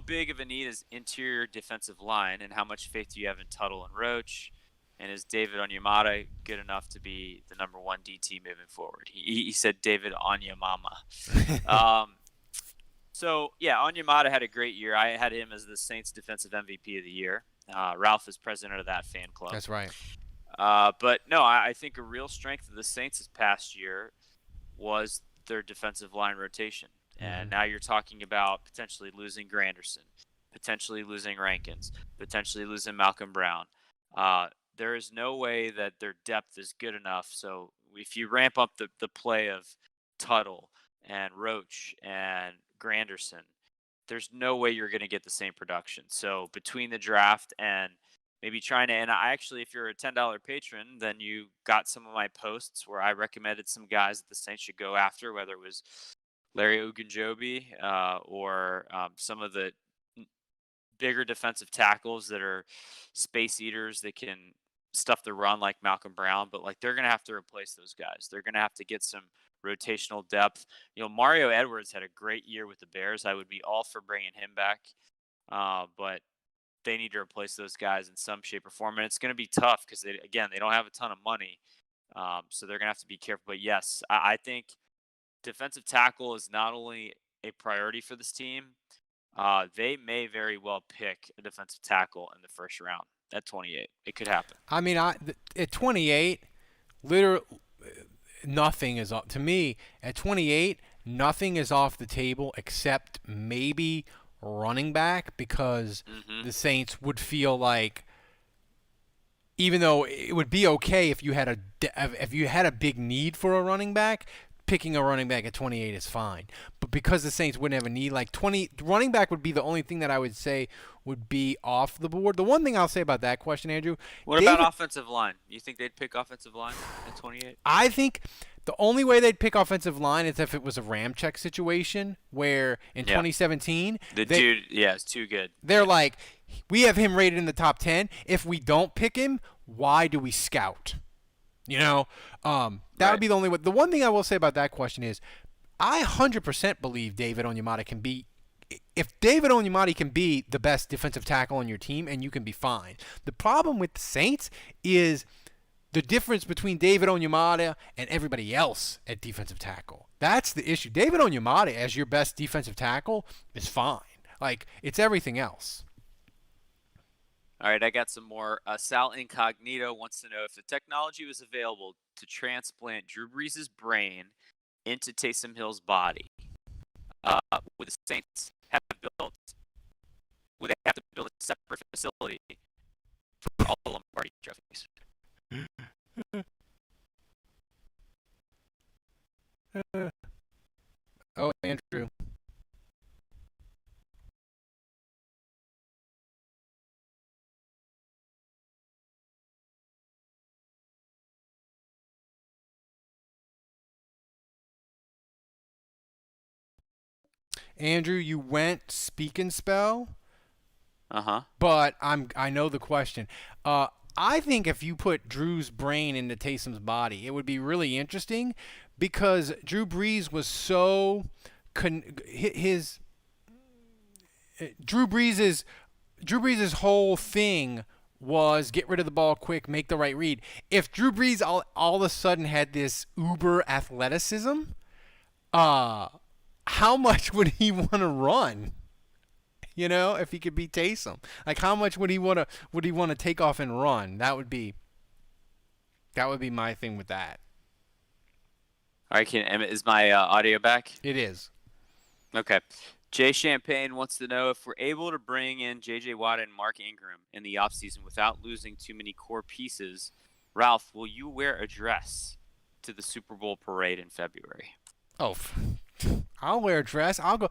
big of a need is interior defensive line, and how much faith do you have in Tuttle and Roach? And is David Onyemata good enough to be the number one DT moving forward? He said David Onyemata. So, yeah, Onyemata had a great year. I had him as the Saints Defensive MVP of the year. Ralph is president of that fan club. That's right. But, no, I think a real strength of the Saints this past year was their defensive line rotation. And now you're talking about potentially losing Granderson, potentially losing Rankins, potentially losing Malcolm Brown. There is no way that their depth is good enough. So if you ramp up the play of Tuttle and Roach and Granderson, there's no way you're going to get the same production. So between the draft and maybe trying to, and I actually, if you're a $10 patron, then you got some of my posts where I recommended some guys that the Saints should go after, whether it was Larry Ogunjobi or some of the bigger defensive tackles that are space eaters that can stuff the run like Malcolm Brown, but like they're going to have to replace those guys. They're going to have to get some rotational depth. Mario Edwards had a great year with the Bears. I would be all for bringing him back, but they need to replace those guys in some shape or form, and it's going to be tough because they don't have a ton of money, so they're going to have to be careful. But yes, I think defensive tackle is not only a priority for this team, they may very well pick a defensive tackle in the first round at 28. It could happen. I mean, at 28, literally nothing is off. To me, at 28, nothing is off the table except maybe running back, because the Saints would feel like, even though it would be okay if you had a big need for a running back, picking a running back at 28 is fine. But because the Saints wouldn't have a need, like running back would be the only thing that I would say would be off the board. The one thing I'll say about that question, Andrew. What about offensive line? You think they'd pick offensive line at 28? I think the only way they'd pick offensive line is if it was a Ramczyk situation where in 2017. Dude, is too good. They're like, we have him rated in the top 10. If we don't pick him, why do we scout? That would be the only way. The one thing I will say about that question is, I 100% believe David Onyemata can be. If David Onyemata can be the best defensive tackle on your team, and you can be fine. The problem with the Saints is the difference between David Onyemata and everybody else at defensive tackle. That's the issue. David Onyemata as your best defensive tackle is fine. Like, it's everything else. All right, I got some more. Sal Incognito wants to know if the technology was available to transplant Drew Brees' brain into Taysom Hill's body. Would the Saints would they have to build a separate facility for all the Lombardi trophies? Oh, Andrew. Andrew, you went speak and spell. But I know the question. I think if you put Drew's brain into Taysom's body, it would be really interesting because Drew Brees was so Drew Brees' whole thing was get rid of the ball quick, make the right read. If Drew Brees all of a sudden had this uber athleticism, how much would he want to run? You know, if he could beat Taysom, like how much would he want to take off and run? That would be my thing with that. All right, is my audio back? It is. Okay. Jay Champagne wants to know if we're able to bring in J.J. Watt and Mark Ingram in the offseason without losing too many core pieces. Ralph, will you wear a dress to the Super Bowl parade in February? Oh, I'll wear a dress. I'll go.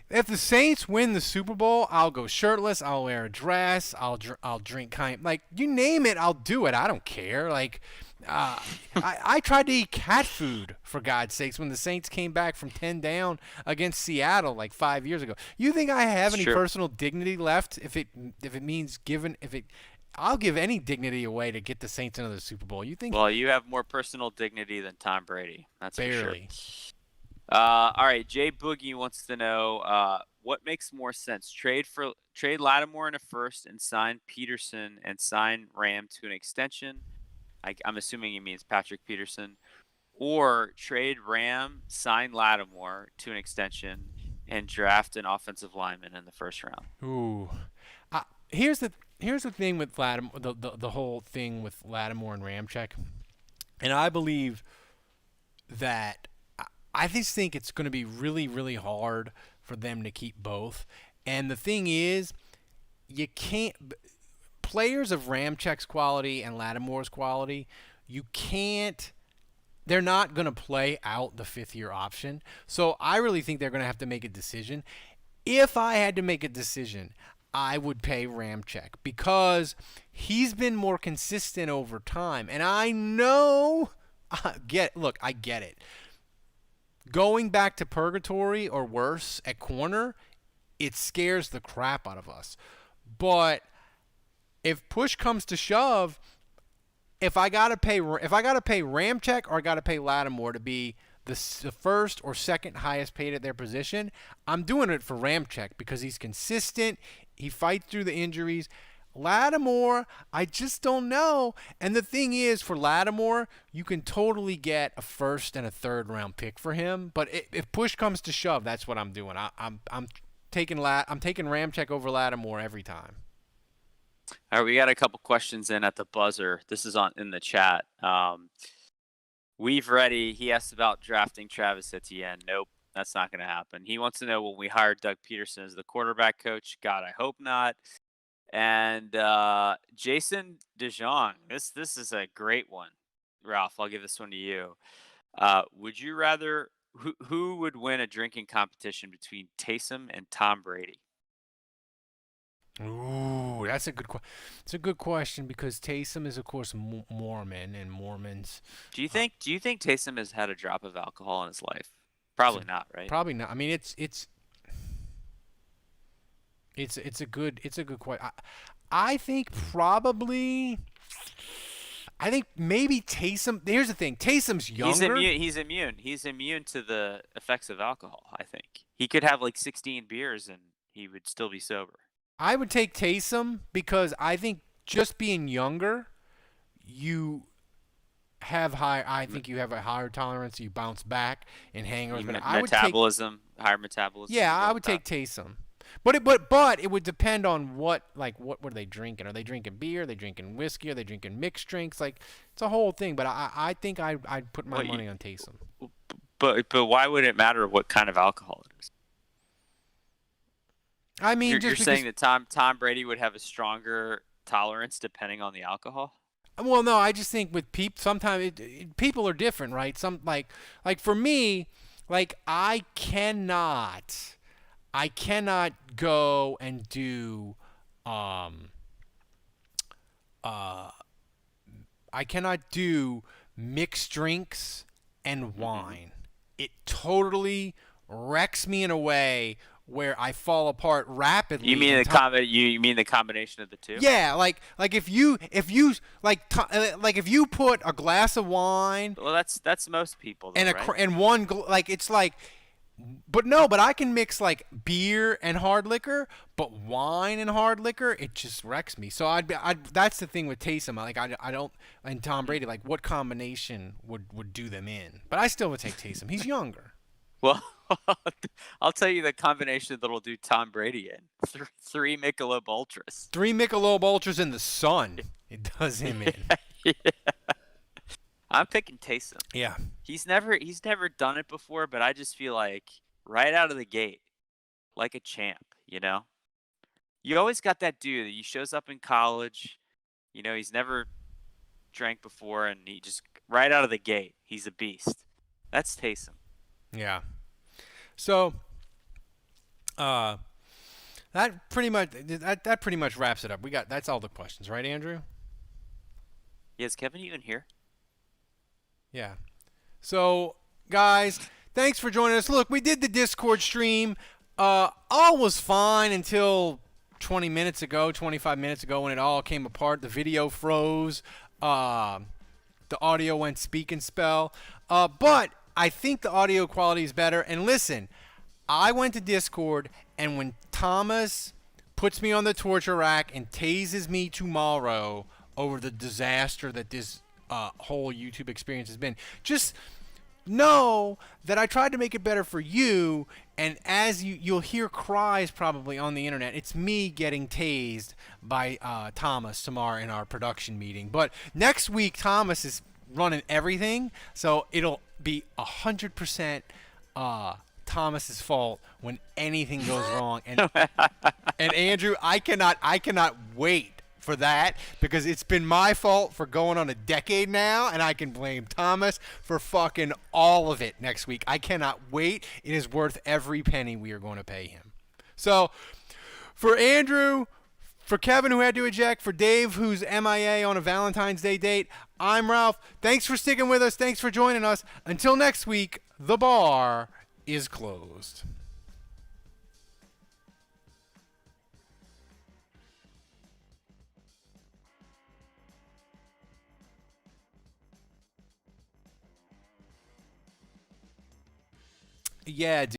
If the Saints win the Super Bowl, I'll go shirtless. I'll wear a dress. I'll drink like you name it. I'll do it. I don't care. Like I tried to eat cat food for God's sakes when the Saints came back from 10 down against Seattle like 5 years ago. You think I have any personal dignity left? If it means I'll give any dignity away to get the Saints into the Super Bowl. You think? Well, you have more personal dignity than Tom Brady. That's barely. For sure. All right, Jay Boogie wants to know what makes more sense: trade Lattimore in a first and sign Peterson and sign Ram to an extension. I'm assuming he means Patrick Peterson, or trade Ram, sign Lattimore to an extension, and draft an offensive lineman in the first round. Ooh, here's the thing with Lattimore, the whole thing with Lattimore and Ramczyk, and I believe that. I just think it's going to be really, really hard for them to keep both. And the thing is, you can't – players of Ramczyk's quality and Lattimore's quality, you can't – they're not going to play out the fifth-year option. So I really think they're going to have to make a decision. If I had to make a decision, I would pay Ramczyk because he's been more consistent over time. And I know – I get it. Going back to purgatory or worse at corner, it scares the crap out of us. But if push comes to shove, if I gotta pay Ramczyk or I gotta pay Lattimore to be the first or second highest paid at their position, I'm doing it for Ramczyk because he's consistent. He fights through the injuries. Lattimore, I just don't know. And the thing is, for Lattimore, you can totally get a first and a third round pick for him. But if push comes to shove, that's what I'm doing. I'm taking Ramczyk over Lattimore every time. All right, we got a couple questions in at the buzzer. This is in the chat. We've ready. He asked about drafting Travis Etienne. Nope, that's not going to happen. He wants to know when we hired Doug Peterson as the quarterback coach. God, I hope not. And Jason DeJong, this is a great one. Ralph, I'll give this one to you. Would you rather who would win a drinking competition between Taysom and Tom Brady? Ooh, that's a good question because Taysom is of course Mormon and Mormons. Do you think Taysom has had a drop of alcohol in his life? Probably not, right? Probably not. I mean, it's a good question. I think maybe Taysom. Here's the thing: Taysom's younger. He's immune to the effects of alcohol. I think he could have like 16 beers and he would still be sober. I would take Taysom because I think just being younger, you have high. I think you have a higher tolerance. You bounce back in hangers. But I would take. Higher metabolism. Yeah, I would take Taysom. But it would depend on what are they drinking? Are they drinking beer? Are they drinking whiskey? Are they drinking mixed drinks? Like, it's a whole thing. But I think I'd put my money on Taysom. But why would it matter what kind of alcohol it is? I mean, you're saying that Tom Brady would have a stronger tolerance depending on the alcohol? Well, no, I just think with people, sometimes people are different, right? Some like for me, like I cannot go and do I cannot do mixed drinks and wine. It totally wrecks me in a way where I fall apart rapidly. You mean the combination of the two? Yeah, like if you put a glass of wine. Well, that's most people. Though, and one like it's like. But I can mix like beer and hard liquor, but wine and hard liquor, it just wrecks me. So that's the thing with Taysom. Like I don't, and Tom Brady, like what combination would do them in? But I still would take Taysom. He's younger. Well, I'll tell you the combination that'll do Tom Brady in. Three Michelob Ultras. 3 Michelob Ultras in the sun. It does him in. Yeah. I'm picking Taysom. Yeah. He's never done it before, but I just feel like right out of the gate, like a champ, you know? You always got that dude that he shows up in college, you know, he's never drank before, and he just right out of the gate, he's a beast. That's Taysom. Yeah. So that pretty much wraps it up. That's all the questions, right, Andrew? Yeah, is Kevin even here? Yeah. So, guys, thanks for joining us. Look, we did the Discord stream. All was fine until 25 minutes ago when it all came apart. The video froze. The audio went speak and spell. But I think the audio quality is better. And listen, I went to Discord, and when Thomas puts me on the torture rack and tases me tomorrow over the disaster that this whole YouTube experience has been, just know that I tried to make it better for you, and as you'll hear cries probably on the internet, it's me getting tased by Thomas tomorrow in our production meeting. But next week, Thomas is running everything, so it'll be 100% Thomas's fault when anything goes wrong. And and Andrew, I cannot wait for that, because it's been my fault for going on a decade now, and I can blame Thomas for fucking all of it next week. I cannot wait. It is worth every penny we are going to pay him. So for Andrew, for Kevin, who had to eject, for Dave, who's MIA on a Valentine's Day date, I'm Ralph. Thanks for sticking with us. Thanks for joining us. Until next week, the bar is closed. Yeah, dude.